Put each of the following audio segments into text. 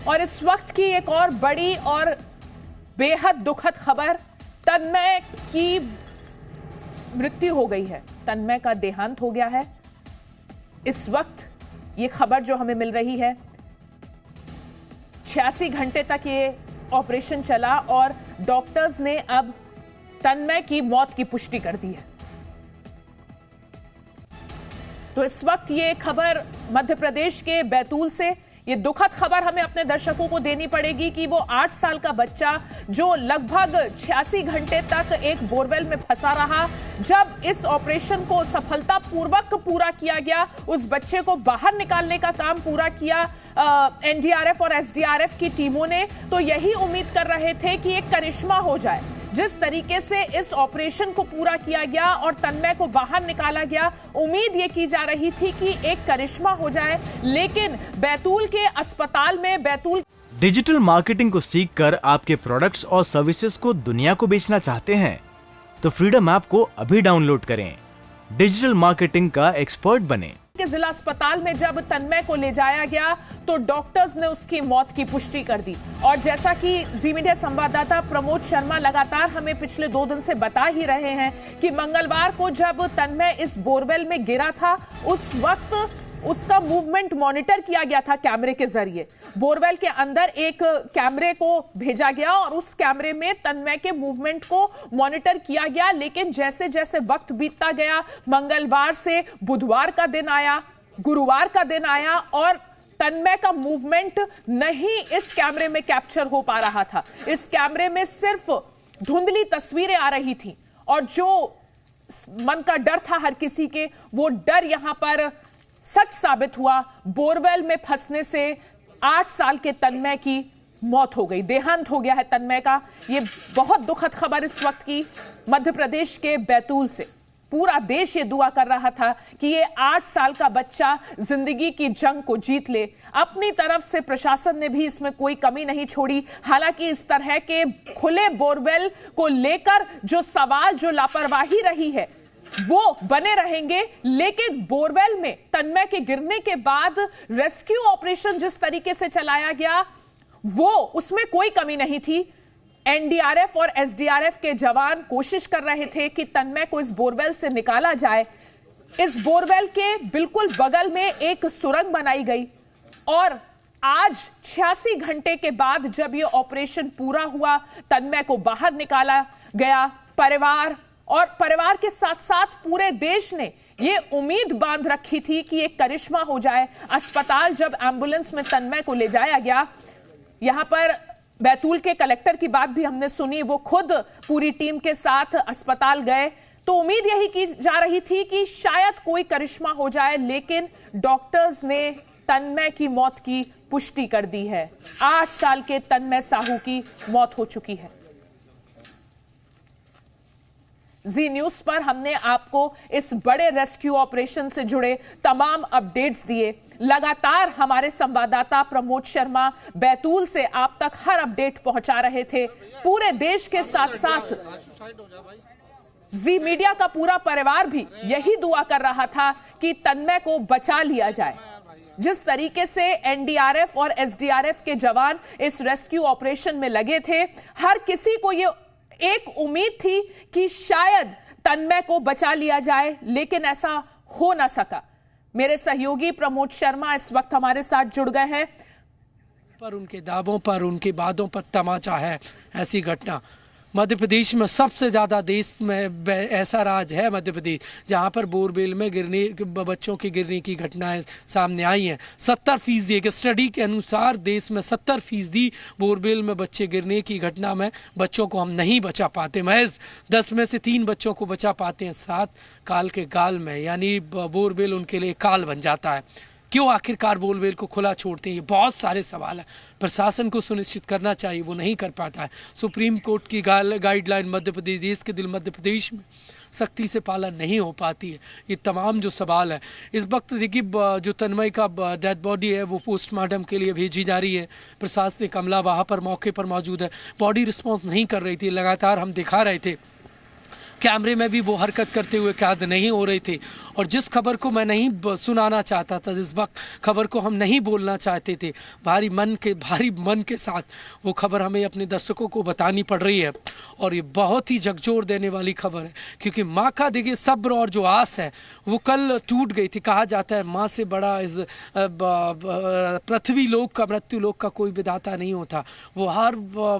और इस वक्त की एक और बड़ी और बेहद दुखद खबर, तन्मय की मृत्यु हो गई है। तन्मय का देहांत हो गया है। इस वक्त ये खबर जो हमें मिल रही है, 86 घंटे तक ये ऑपरेशन चला और डॉक्टर्स ने अब तन्मय की मौत की पुष्टि कर दी है। तो इस वक्त ये खबर मध्य प्रदेश के बैतूल से, ये दुखद खबर हमें अपने दर्शकों को देनी पड़ेगी कि वो 8 साल का बच्चा जो लगभग 86 घंटे तक एक बोरवेल में फंसा रहा, जब इस ऑपरेशन को सफलतापूर्वक पूरा किया गया, उस बच्चे को बाहर निकालने का काम पूरा किया एनडीआरएफ और एसडीआरएफ की टीमों ने, तो यही उम्मीद कर रहे थे कि एक करिश्मा हो जाए। जिस तरीके से इस ऑपरेशन को पूरा किया गया और तन्मय को बाहर निकाला गया, उम्मीद ये की जा रही थी कि एक करिश्मा हो जाए, लेकिन बैतूल के अस्पताल में डिजिटल मार्केटिंग को सीखकर आपके प्रोडक्ट्स और सर्विसेज को दुनिया को बेचना चाहते हैं तो फ्रीडम ऐप को अभी डाउनलोड करें। डिजिटल मार्केटिंग का एक्सपर्ट बने। के जिला अस्पताल में जब तन्मय को ले जाया गया तो डॉक्टर्स ने उसकी मौत की पुष्टि कर दी। और जैसा कि जी मीडिया संवाददाता प्रमोद शर्मा लगातार हमें पिछले 2 दिन से बता ही रहे हैं कि मंगलवार को जब तन्मय इस बोरवेल में गिरा था, उस वक्त उसका मूवमेंट मॉनिटर किया गया था कैमरे के जरिए। बोरवेल के अंदर एक कैमरे को भेजा गया और उस कैमरे में तन्मय के मूवमेंट को मॉनिटर किया गया। लेकिन जैसे जैसे वक्त बीतता गया, मंगलवार से बुधवार का दिन आया, गुरुवार का दिन आया और तन्मय का मूवमेंट नहीं इस कैमरे में कैप्चर हो पा रहा था। इस कैमरे में सिर्फ धुंधली तस्वीरें आ रही थी और जो मन का डर था हर किसी के, वो डर यहां पर सच साबित हुआ। बोरवेल में फंसने से 8 साल के तन्मय की मौत हो गई, देहांत हो गया है तन्मय का। ये बहुत दुखद खबर इस वक्त की मध्य प्रदेश के बैतूल से। पूरा देश ये दुआ कर रहा था कि ये 8 साल का बच्चा जिंदगी की जंग को जीत ले। अपनी तरफ से प्रशासन ने भी इसमें कोई कमी नहीं छोड़ी। हालांकि इस तरह के खुले बोरवेल को लेकर जो सवाल, जो लापरवाही रही है, वो बने रहेंगे। लेकिन बोरवेल में तन्मय के गिरने के बाद रेस्क्यू ऑपरेशन जिस तरीके से चलाया गया, वो उसमें कोई कमी नहीं थी। एनडीआरएफ और एसडीआरएफ के जवान कोशिश कर रहे थे कि तन्मय को इस बोरवेल से निकाला जाए। इस बोरवेल के बिल्कुल बगल में एक सुरंग बनाई गई और आज 86 घंटे के बाद जब यह ऑपरेशन पूरा हुआ, तन्मय को बाहर निकाला गया। परिवार के साथ साथ पूरे देश ने ये उम्मीद बांध रखी थी कि एक करिश्मा हो जाए। अस्पताल जब एम्बुलेंस में तन्मय को ले जाया गया, यहां पर बैतूल के कलेक्टर की बात भी हमने सुनी, वो खुद पूरी टीम के साथ अस्पताल गए, तो उम्मीद यही की जा रही थी कि शायद कोई करिश्मा हो जाए। लेकिन डॉक्टर्स ने तन्मय की मौत की पुष्टि कर दी है। 8 साल के तन्मय साहू की मौत हो चुकी है। जी न्यूज पर हमने आपको इस बड़े रेस्क्यू ऑपरेशन से जुड़े तमाम अपडेट्स दिए। लगातार हमारे संवाददाता प्रमोद शर्मा बैतूल से आप तक हर अपडेट पहुंचा रहे थे। पूरे देश के साथ साथ जी मीडिया का पूरा परिवार भी यही दुआ कर रहा था कि तन्मय को बचा लिया जाए। जिस तरीके से एनडीआरएफ और एसडीआरएफ के जवान इस रेस्क्यू ऑपरेशन में लगे थे, हर किसी को ये एक उम्मीद थी कि शायद तन्मय को बचा लिया जाए, लेकिन ऐसा हो ना सका। मेरे सहयोगी प्रमोद शर्मा इस वक्त हमारे साथ जुड़ गए हैं। पर उनके दावों पर, उनके वादों पर तमाचा है ऐसी घटना। मध्य प्रदेश में सबसे ज़्यादा देश में ऐसा राज्य है मध्य प्रदेश जहाँ पर बोरवेल में बच्चों की गिरने की घटनाएं सामने आई हैं। 70% एक स्टडी के अनुसार देश में 70% बोरवेल में बच्चे गिरने की घटना में बच्चों को हम नहीं बचा पाते। महज 10 में से 3 बच्चों को बचा पाते हैं 7 काल के गाल में, यानी बोरवेल उनके लिए काल बन जाता है। क्यों आखिरकार बोरवेल को खुला छोड़ते हैं? ये बहुत सारे सवाल हैं। प्रशासन को सुनिश्चित करना चाहिए, वो नहीं कर पाता है। सुप्रीम कोर्ट की गाइडलाइन मध्य प्रदेश, देश के दिल मध्य प्रदेश में सख्ती से पालन नहीं हो पाती है। ये तमाम जो सवाल है, इस वक्त देखिए जो तन्मय का डेड बॉडी है वो पोस्टमार्टम के लिए भेजी जा रही है। प्रशासनिक अमला वहाँ पर मौके पर मौजूद है, बॉडी रिस्पॉन्स नहीं कर रही थी। लगातार हम दिखा रहे थे कैमरे में भी वो हरकत करते हुए कैद नहीं हो रहे थे। और जिस खबर को मैं नहीं सुनाना चाहता था, जिस वक्त खबर को हम नहीं बोलना चाहते थे, भारी मन के साथ वो खबर हमें अपने दर्शकों को बतानी पड़ रही है। और ये बहुत ही झकझोर देने वाली खबर है, क्योंकि माँ का देखिए सब्र और जो आस है वो कल टूट गई थी। कहा जाता है माँ से बड़ा इस पृथ्वी लोक का, मृत्यु लोक का कोई विधाता नहीं होता। वो हर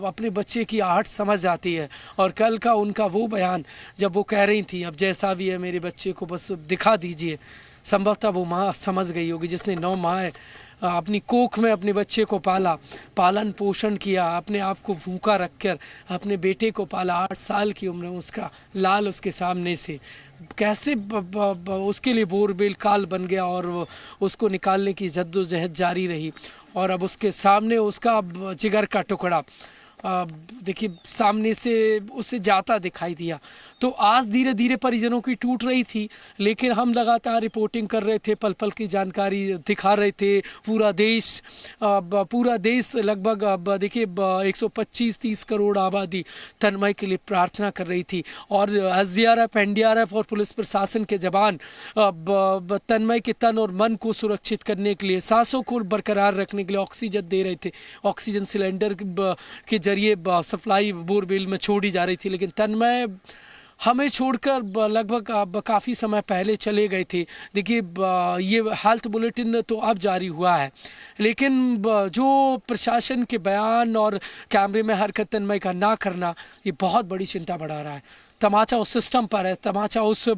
अपने बच्चे की आहट समझ जाती है। और कल का उनका वो बयान जब वो कह रही थी, अब जैसा भी है मेरे बच्चे को बस दिखा दीजिए, संभवतः वो माँ समझ गई होगी जिसने 9 माह अपनी कोख में अपने बच्चे को पाला, पालन पोषण किया, अपने आप को भूखा रखकर अपने बेटे को पाला। 8 साल की उम्र में उसका लाल उसके सामने से कैसे उसके लिए बोरवेल काल बन गया और उसको निकालने की जद्दोजहद जारी रही। और अब उसके सामने उसका जिगर का टुकड़ा देखिए सामने से उसे जाता दिखाई दिया। तो आज धीरे धीरे परिजनों की टूट रही थी, लेकिन हम लगातार रिपोर्टिंग कर रहे थे, पल पल की जानकारी दिखा रहे थे। पूरा देश लगभग देखिए 125-30 करोड़ आबादी तन्मय के लिए प्रार्थना कर रही थी। और SDRF, NDRF और पुलिस प्रशासन के जवान तन्मय के तन और मन को सुरक्षित करने के लिए, सांसों को बरकरार रखने के लिए ऑक्सीजन दे रहे थे। ऑक्सीजन सिलेंडर के जरिए सप्लाई बोरवेल में छोड़ी जा रही थी। लेकिन तन्मय हमें छोड़कर लगभग काफ़ी समय पहले चले गए थे। देखिए ये हेल्थ बुलेटिन तो अब जारी हुआ है, लेकिन जो प्रशासन के बयान और कैमरे में हरकत तन्मय का ना करना, ये बहुत बड़ी चिंता बढ़ा रहा है। तमाचा उस सिस्टम पर है, तमाचा उस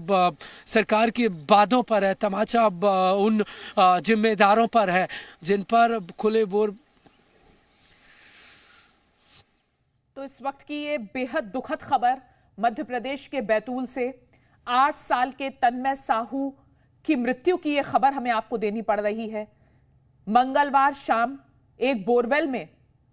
सरकार के वादों पर है, तमाचा उन जिम्मेदारों पर है जिन पर खुले बोर। तो इस वक्त की ये बेहद दुखद खबर मध्य प्रदेश के बैतूल से 8 साल के तन्मय साहू की मृत्यु की ये खबर हमें आपको देनी पड़ रही है। मंगलवार शाम एक बोरवेल में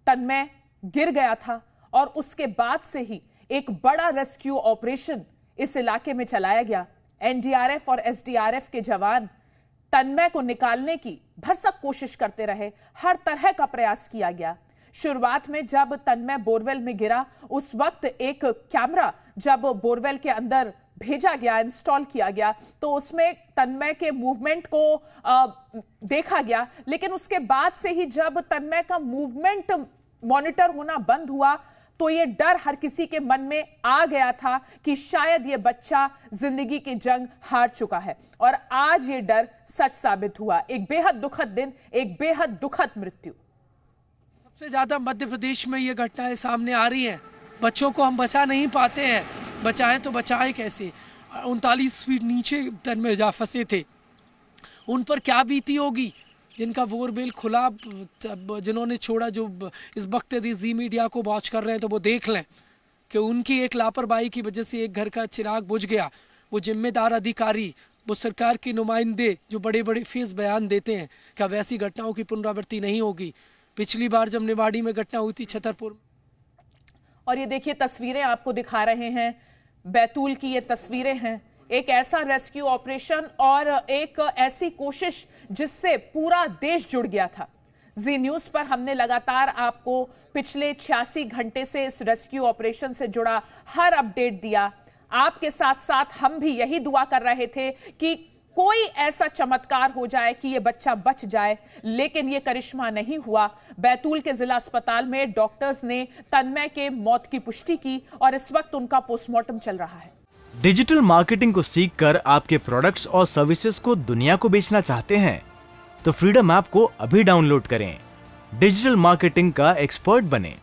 तन्मय गिर गया था और उसके बाद से ही एक बड़ा रेस्क्यू ऑपरेशन इस इलाके में चलाया गया। NDRF और SDRF के जवान तन्मय को निकालने की भरसक कोशिश करते रहे, हर तरह का प्रयास किया गया। शुरुआत में जब तन्मय बोरवेल में गिरा, उस वक्त एक कैमरा जब बोरवेल के अंदर भेजा गया, इंस्टॉल किया गया, तो उसमें तन्मय के मूवमेंट को देखा गया। लेकिन उसके बाद से ही जब तन्मय का मूवमेंट मॉनिटर होना बंद हुआ, तो ये डर हर किसी के मन में आ गया था कि शायद ये बच्चा जिंदगी की जंग हार चुका है। और आज ये डर सच साबित हुआ। एक बेहद दुखद दिन, एक बेहद दुखद मृत्यु। सबसे ज़्यादा मध्य प्रदेश में ये घटनाएं सामने आ रही हैं। बच्चों को हम बचा नहीं पाते हैं, बचाएं तो बचाएं कैसे। 39 फीट नीचे तन्मय जा फंसे थे, उन पर क्या बीती होगी जिनका बोरवेल खुला, जिन्होंने छोड़ा। जो इस वक्त यदि जी मीडिया को वॉच कर रहे हैं तो वो देख लें कि उनकी एक लापरवाही की वजह से एक घर का चिराग बुझ गया। वो जिम्मेदार अधिकारी, वो सरकार के नुमाइंदे जो बड़े बड़े फेस बयान देते हैं, क्या वैसी घटनाओं की पुनरावृत्ति नहीं होगी। पिछली बार जब निवाड़ी में घटना हुई थी छतरपुर, और ये देखिए तस्वीरें आपको दिखा रहे हैं, बैतूल की ये तस्वीरें हैं। एक ऐसा रेस्क्यू ऑपरेशन और एक ऐसी कोशिश जिससे पूरा देश जुड़ गया था। जी न्यूज पर हमने लगातार आपको पिछले 86 घंटे से इस रेस्क्यू ऑपरेशन से जुड़ा हर अपडेट दिया। आपके साथ साथ हम भी यही दुआ कर रहे थे कि कोई ऐसा चमत्कार हो जाए कि ये बच्चा बच जाए, लेकिन ये करिश्मा नहीं हुआ। बैतूल के जिला अस्पताल में डॉक्टर्स ने तन्मय के मौत की पुष्टि की और इस वक्त उनका पोस्टमार्टम चल रहा है। डिजिटल मार्केटिंग को सीखकर आपके प्रोडक्ट्स और सर्विसेज को दुनिया को बेचना चाहते हैं तो फ्रीडम ऐप को अभी डाउनलोड करें। डिजिटल मार्केटिंग का एक्सपर्ट बनें।